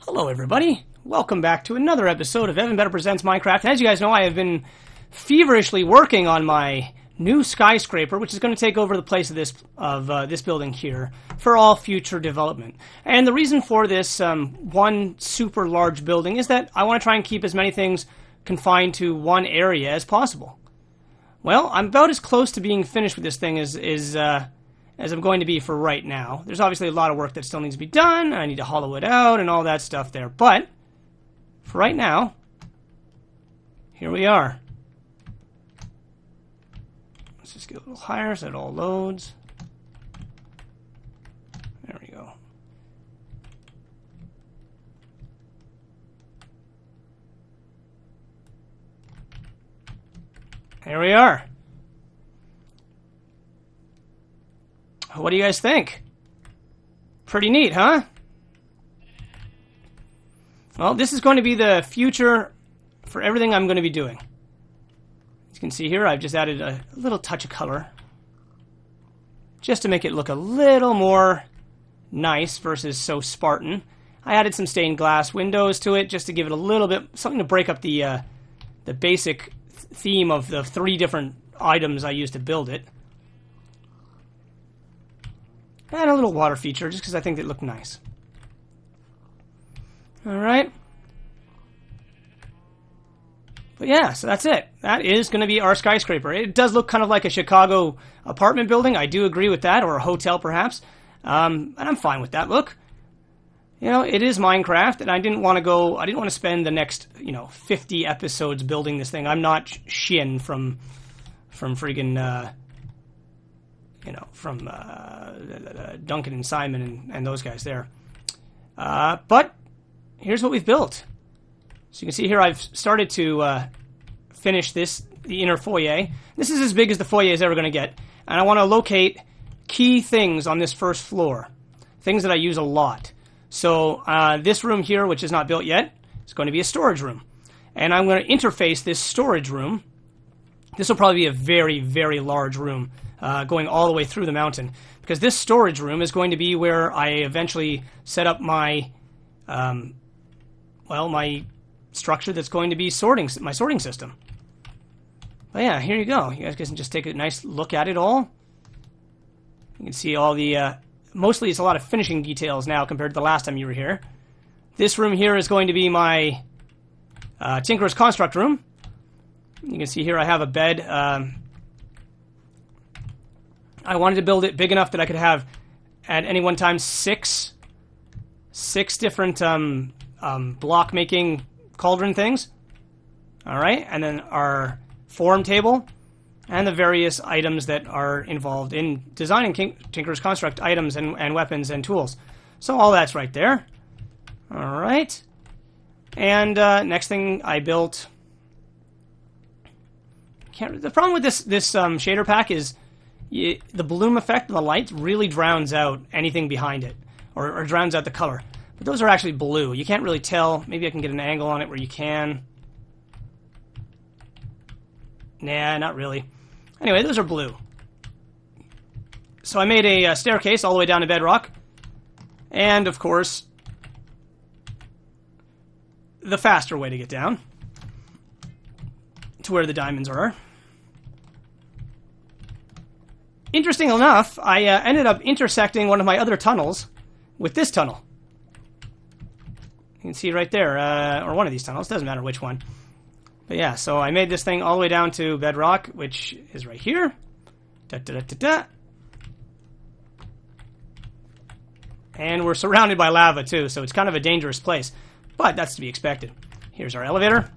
Hello everybody, welcome back to another episode of Evan Better Presents Minecraft. And as you guys know, I have been feverishly working on my new skyscraper, which is going to take over the place of this building here for all future development. And the reason for this one super large building is that I want to try and keep as many things confined to one area as possible. Well, I'm about as close to being finished with this thing as I'm going to be for right now. There's obviously a lot of work that still needs to be done. I need to hollow it out and all that stuff there. But for right now, here we are. Let's just get a little higher so it all loads. There we go. Here we are. What do you guys think? Pretty neat, huh? Well, this is going to be the future for everything I'm going to be doing. As you can see here, I've just added a little touch of color, just to make it look a little more nice versus so Spartan. I added some stained glass windows to it, just to give it a little bit, something to break up the basic theme of the three different items I used to build it. And a little water feature, just because I think it looked nice. Alright. But yeah, so that's it. That is going to be our skyscraper. It does look kind of like a Chicago apartment building. I do agree with that, or a hotel perhaps. And I'm fine with that look. You know, it is Minecraft, and I didn't want to spend the next, 50 episodes building this thing. I'm not Shin from friggin', from Duncan and Simon and those guys there. But here's what we've built. So you can see here I've started to finish the inner foyer. This is as big as the foyer is ever going to get. And I want to locate key things on this first floor. Things that I use a lot. So this room here, which is not built yet, is going to be a storage room. And I'm going to interface this storage room. This will probably be a very, very large room. Going all the way through the mountain, because this storage room is going to be where I eventually set up my, my structure that's going to be my sorting system. But yeah, here you go. You guys can just take a nice look at it all. You can see all the, mostly it's a lot of finishing details now compared to the last time you were here. This room here is going to be my Tinkerer's Construct room. You can see here I have a bed. I wanted to build it big enough that I could have, at any one time, six different block-making cauldron things. All right, and then our form table, and the various items that are involved in designing Tinkerer's Construct items and weapons and tools. So all that's right there. All right, and next thing I built. The problem with this shader pack is. The bloom effect of the light really drowns out anything behind it, or drowns out the color. But those are actually blue. You can't really tell. Maybe I can get an angle on it where you can. Nah, not really. Anyway, those are blue. So I made a staircase all the way down to bedrock. And, of course, the faster way to get down to where the diamonds are. Interesting enough, I ended up intersecting one of my other tunnels with this tunnel. You can see right there, or one of these tunnels, doesn't matter which one. But yeah, so I made this thing all the way down to bedrock, which is right here. And we're surrounded by lava too, so it's kind of a dangerous place. But that's to be expected. Here's our elevator.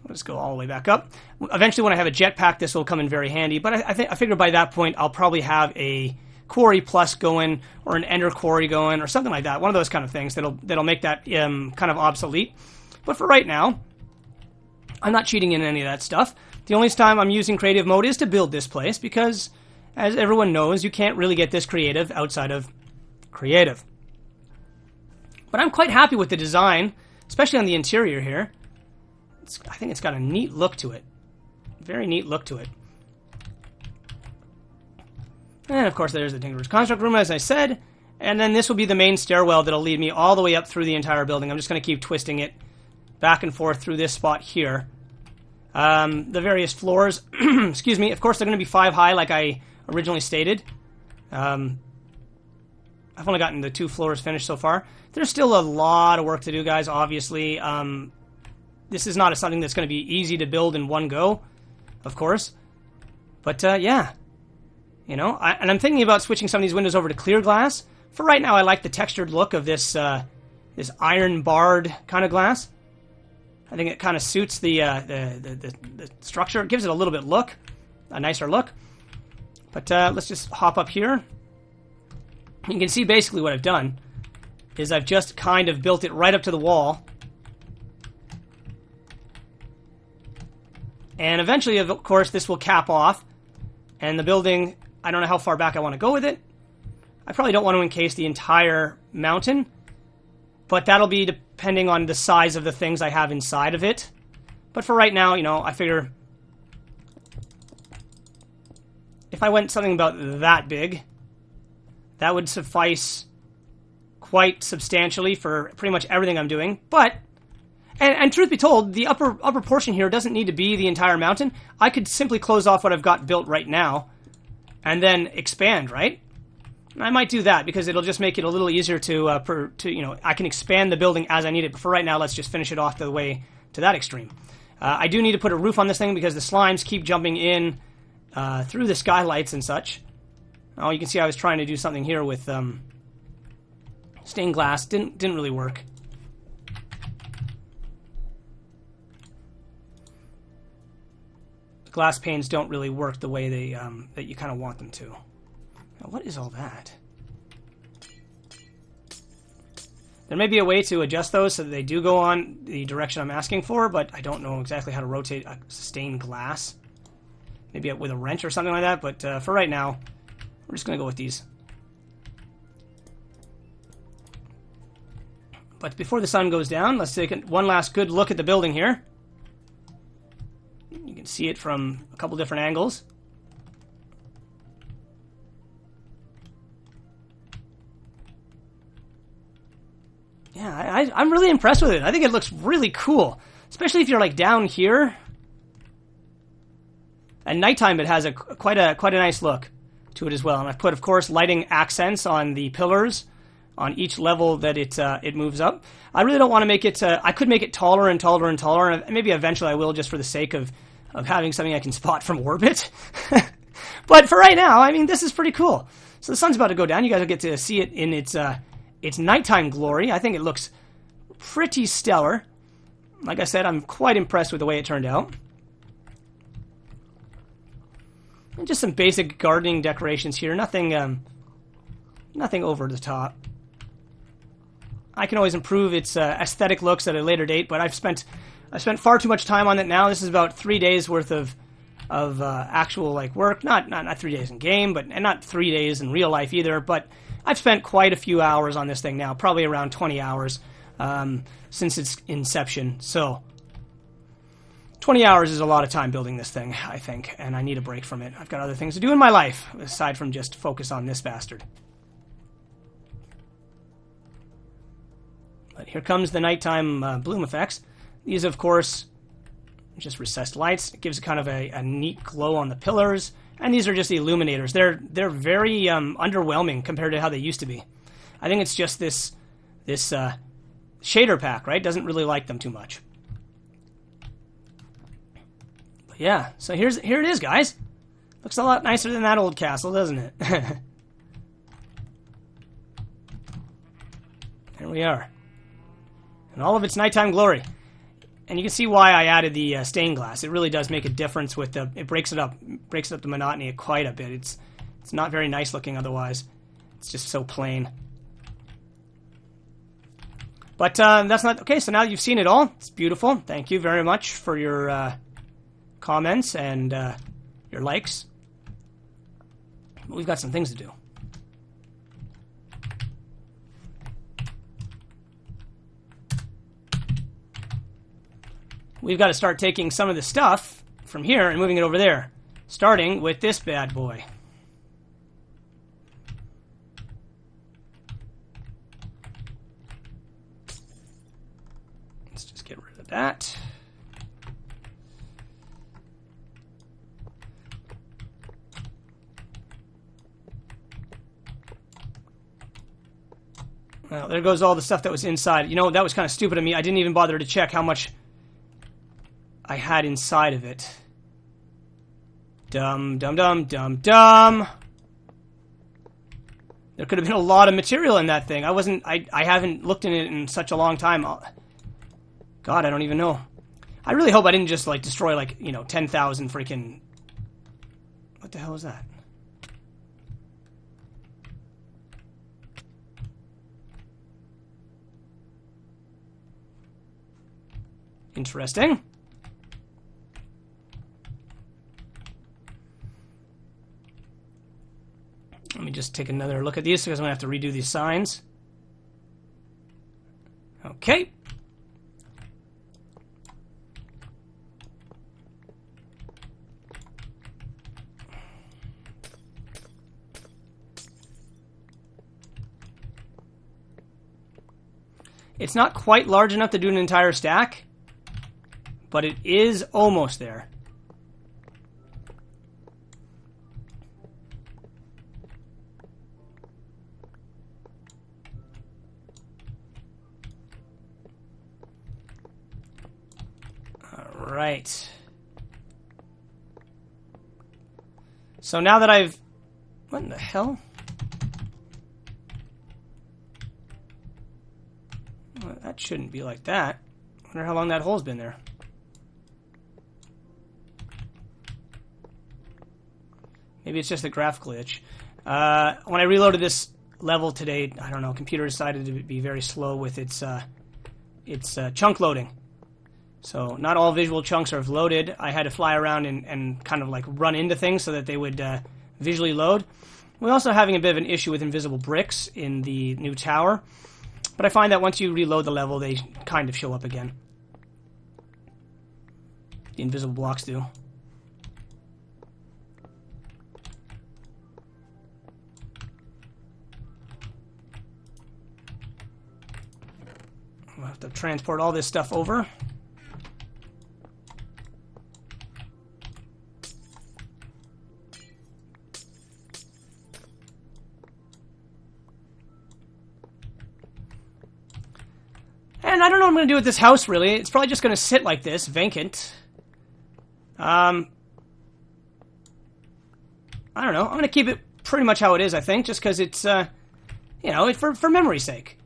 Let's go all the way back up. Eventually, when I have a jetpack, this will come in very handy. But I figure by that point, I'll probably have a quarry plus going, or an ender quarry going, or something like that. One of those kind of things that'll make that kind of obsolete. But for right now, I'm not cheating in any of that stuff. The only time I'm using creative mode is to build this place, because, as everyone knows, you can't really get this creative outside of creative. But I'm quite happy with the design, especially on the interior here. I think it's got a neat look to it. Very neat look to it. And of course there's the Tinkerer's Construct room, as I said. And then this will be the main stairwell that'll lead me all the way up through the entire building. I'm just going to keep twisting it back and forth through this spot here. The various floors, excuse me, of course they're going to be 5 high like I originally stated. I've only gotten the 2 floors finished so far. There's still a lot of work to do, guys, obviously. This is not something that's going to be easy to build in one go, of course. But, yeah. You know, and I'm thinking about switching some of these windows over to clear glass. For right now, I like the textured look of this, this iron-barred kind of glass. I think it kind of suits the structure. It gives it a little bit a nicer look. But let's just hop up here. You can see basically what I've done is I've just kind of built it right up to the wall. And eventually, of course, this will cap off. And the building, I don't know how far back I want to go with it. I probably don't want to encase the entire mountain. But that'll be depending on the size of the things I have inside of it. But for right now, you know, I figure if I went something about that big, that would suffice quite substantially for pretty much everything I'm doing. But, and truth be told, the upper portion here doesn't need to be the entire mountain. I could simply close off what I've got built right now and then expand, right? I might do that because it'll just make it a little easier to you know, I can expand the building as I need it. But for right now, let's just finish it off the way to that extreme. I do need to put a roof on this thing because the slimes keep jumping in through the skylights and such. Oh, you can see I was trying to do something here with stained glass. Didn't really work. The glass panes don't really work the way they that you kind of want them to. Now, what is all that? There may be a way to adjust those so that they do go on the direction I'm asking for, but I don't know exactly how to rotate a stained glass. Maybe with a wrench or something like that, but for right now, we're just going to go with these. But before the sun goes down, let's take one last good look at the building here. You can see it from a couple different angles. Yeah, I'm really impressed with it. I think it looks really cool, especially if you're like down here. At nighttime, it has quite a nice look to it as well. And I've put, of course, lighting accents on the pillars on each level that it moves up. I really don't want to make it. I could make it taller and taller and taller, and maybe eventually I will, just for the sake of having something I can spot from orbit. But for right now, I mean, this is pretty cool. So the sun's about to go down. You guys will get to see it in its nighttime glory. I think it looks pretty stellar. Like I said, I'm quite impressed with the way it turned out. And just some basic gardening decorations here. Nothing over the top. I can always improve its aesthetic looks at a later date, but I've spent far too much time on it now. This is about 3 days worth of actual like work. Not 3 days in game, and not 3 days in real life either. But I've spent quite a few hours on this thing now, probably around 20 hours since its inception. So 20 hours is a lot of time building this thing, I think, and I need a break from it. I've got other things to do in my life aside from just focus on this bastard. But here comes the nighttime bloom effects. These, of course, just recessed lights. It gives kind of a neat glow on the pillars. And these are just the illuminators. They're very underwhelming compared to how they used to be. I think it's just this shader pack, right? Doesn't really like them too much. But yeah, so here it is, guys. Looks a lot nicer than that old castle, doesn't it? There we are. And all of its nighttime glory. And you can see why I added the stained glass. It really does make a difference with it breaks up the monotony quite a bit. It's not very nice looking otherwise. It's just so plain. But that's not okay. So now you've seen it all. It's beautiful. Thank you very much for your comments and your likes. But we've got some things to do. We've got to start taking some of the stuff from here and moving it over there, starting with this bad boy. get rid of that. Well, there goes all the stuff that was inside. You know, that was kind of stupid of me. I didn't even bother to check how much I had inside of it. Dumb, dumb, dumb, dumb, dumb. There could have been a lot of material in that thing. I haven't looked in it in such a long time. God, I don't even know. I really hope I didn't just, like, destroy, like, you know, 10,000 freaking... What the hell is that? Interesting. Let me just take another look at these because I'm going to have to redo these signs. Okay. It's not quite large enough to do an entire stack, but it is almost there. All right. So now that I've... What in the hell? Well, that shouldn't be like that. I wonder how long that hole's been there. Maybe it's just a graph glitch. When I reloaded this level today, I don't know, computer decided to be very slow with its chunk loading. So not all visual chunks are loaded. I had to fly around and kind of like run into things so that they would visually load. We're also having a bit of an issue with invisible bricks in the new tower. But I find that once you reload the level, they kind of show up again. The invisible blocks do. We'll have to transport all this stuff over. And I don't know what I'm going to do with this house, really. It's probably just going to sit like this, vacant. I don't know. I'm going to keep it pretty much how it is, I think, just because it's, you know, for memory's sake.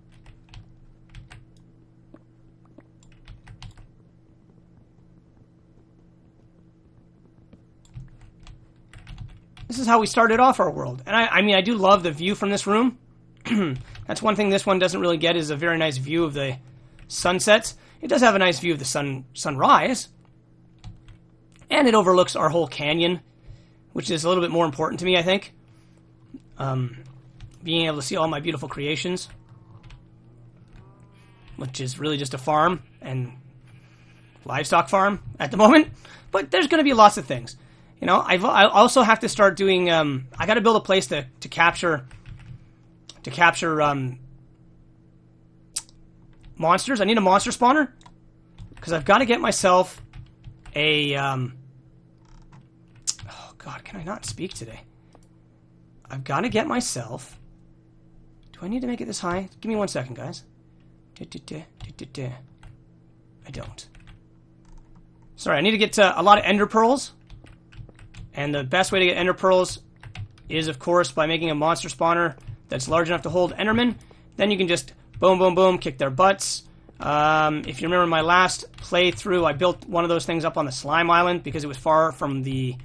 This is how we started off our world. And I mean, I do love the view from this room. That's one thing this one doesn't really get, is a very nice view of the sunsets. It does have a nice view of the sunrise. And it overlooks our whole canyon, which is a little bit more important to me, I think. Being able to see all my beautiful creations, which is really just a farm and livestock farm at the moment. But there's going to be lots of things. You know, I also have to start doing, I got to build a place to capture monsters. I need a monster spawner, because I've got to get myself a, oh god, can I not speak today? I've got to get myself, do I need to make it this high? Give me 1 second, guys. I don't. Sorry, I need to get a lot of ender pearls. And the best way to get ender pearls is, of course, by making a monster spawner that's large enough to hold endermen. Then you can just boom, boom, boom, kick their butts. If you remember my last playthrough, I built one of those things up on the slime island because it was far from the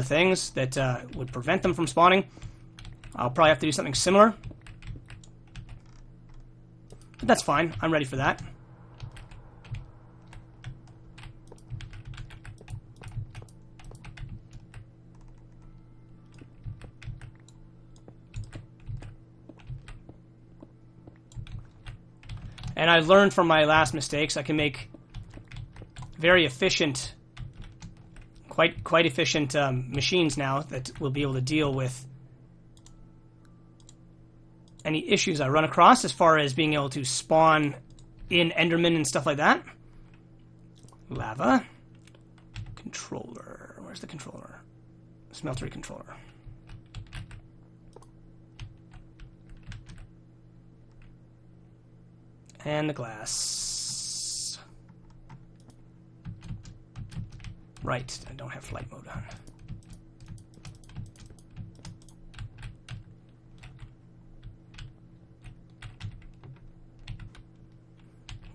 things that would prevent them from spawning. I'll probably have to do something similar. But that's fine. I'm ready for that. And I learned from my last mistakes, I can make very efficient, quite efficient machines now that will be able to deal with any issues I run across as far as being able to spawn in Enderman and stuff like that. Lava. Controller. Where's the controller? Smeltery controller. And the glass. Right, I don't have flight mode on.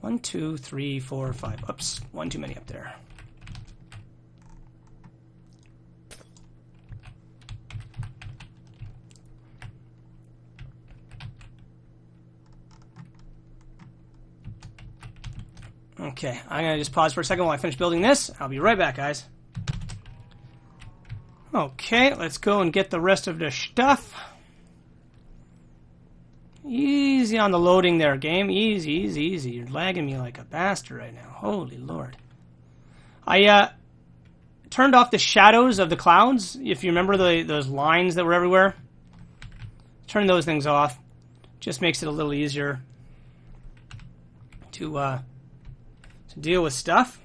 One, two, three, four, five. Oops, one too many up there. Okay, I'm going to just pause for a second while I finish building this. I'll be right back, guys. Okay, let's go and get the rest of the stuff. Easy on the loading there, game. Easy, easy, easy. You're lagging me like a bastard right now. Holy Lord. I turned off the shadows of the clouds. If you remember those lines that were everywhere. Turn those things off. Just makes it a little easier to deal with stuff.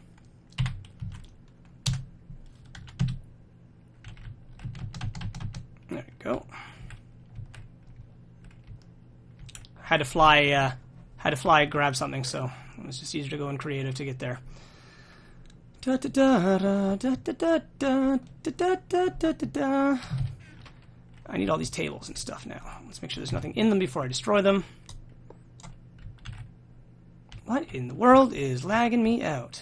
There we go. Had to fly, grab something, so it was just easier to go in creative to get there. Da, da, da, da, da, da, da, da, da, da, da. I need all these tables and stuff now. Let's make sure there's nothing in them before I destroy them. What in the world is lagging me out?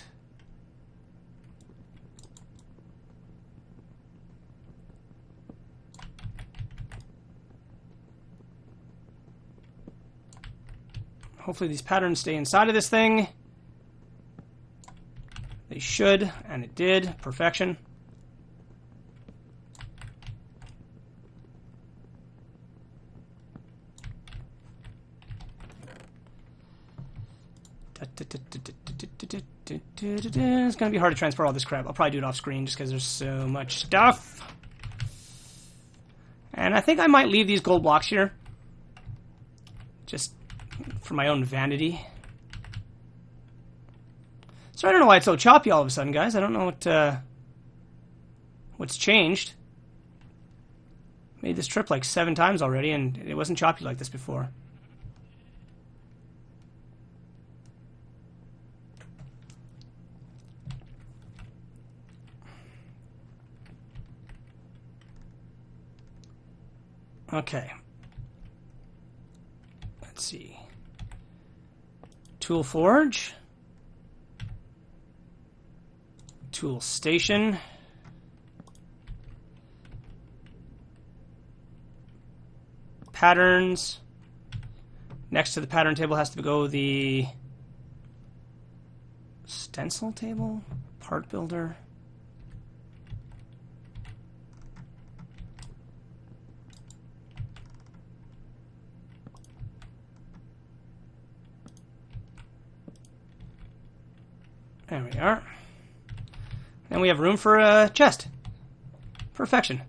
Hopefully these patterns stay inside of this thing. They should, and it did. Perfection. It's going to be hard to transport all this crap. I'll probably do it off screen just because there's so much stuff. And I think I might leave these gold blocks here. Just for my own vanity. So I don't know why it's so choppy all of a sudden, guys. I don't know what's changed. Made this trip like 7 times already, and it wasn't choppy like this before. Okay. Let's see. Tool Forge. Tool Station. Patterns. Next to the pattern table has to go the stencil table, part builder. There we are. And we have room for a chest. Perfection.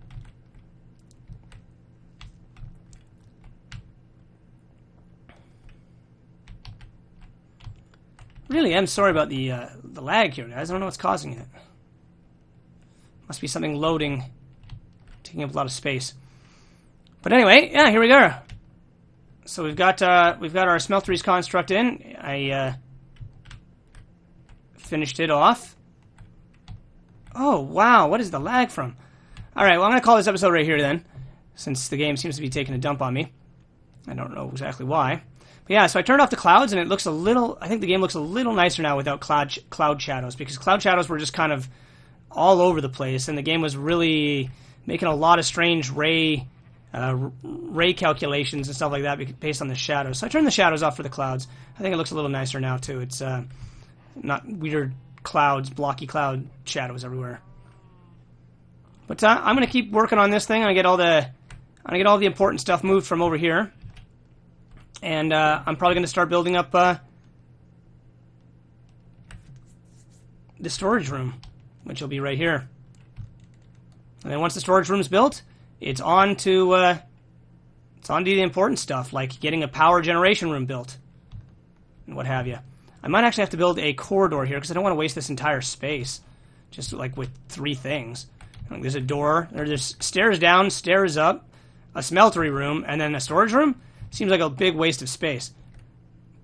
Really am sorry about the lag here, guys. I don't know what's causing it. Must be something loading, taking up a lot of space. But anyway, yeah, here we go. So we've got our smelteries construct in. I finished it off. Oh, wow. What is the lag from? All right, well, I'm going to call this episode right here then, since the game seems to be taking a dump on me. I don't know exactly why. But yeah, so I turned off the clouds, and it looks a little... I think the game looks a little nicer now without cloud shadows, because cloud shadows were just kind of all over the place, and the game was really making a lot of strange ray calculations and stuff like that based on the shadows. So I turned the shadows off for the clouds. I think it looks a little nicer now, too. It's... not weird clouds, blocky cloud shadows everywhere. But I'm gonna keep working on this thing. I'm gonna get all the important stuff moved from over here, and I'm probably gonna start building up the storage room, which will be right here. And then once the storage room is built, it's on to the important stuff, like getting a power generation room built and what have you. I might actually have to build a corridor here because I don't want to waste this entire space. Just like with 3 things. Like there's a door, there's stairs down, stairs up, a smeltery room, and then a storage room. Seems like a big waste of space.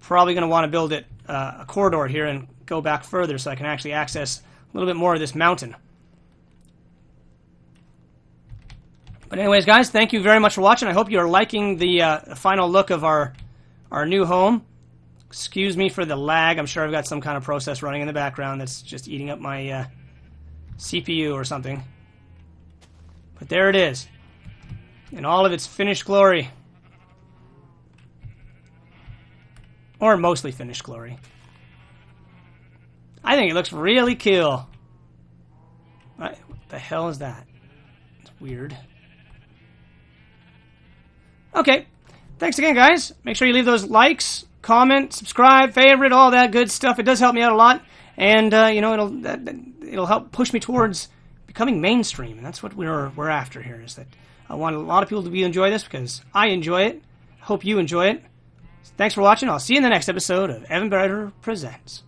Probably going to want to build it a corridor here and go back further so I can actually access a little bit more of this mountain. But anyways, guys, thank you very much for watching. I hope you're liking the final look of our new home. Excuse me for the lag. I'm sure I've got some kind of process running in the background that's just eating up my CPU or something. But there it is, in all of its finished glory. Or mostly finished glory. I think it looks really cool. What the hell is that? It's weird. Okay. Thanks again, guys. Make sure you leave those likes, comment, subscribe, favorite, all that good stuff. It does help me out a lot. And, you know, it'll help push me towards becoming mainstream. And that's what we're after here, is that I want a lot of people to enjoy this because I enjoy it. Hope you enjoy it. Thanks for watching. I'll see you in the next episode of Evan Brighter Presents.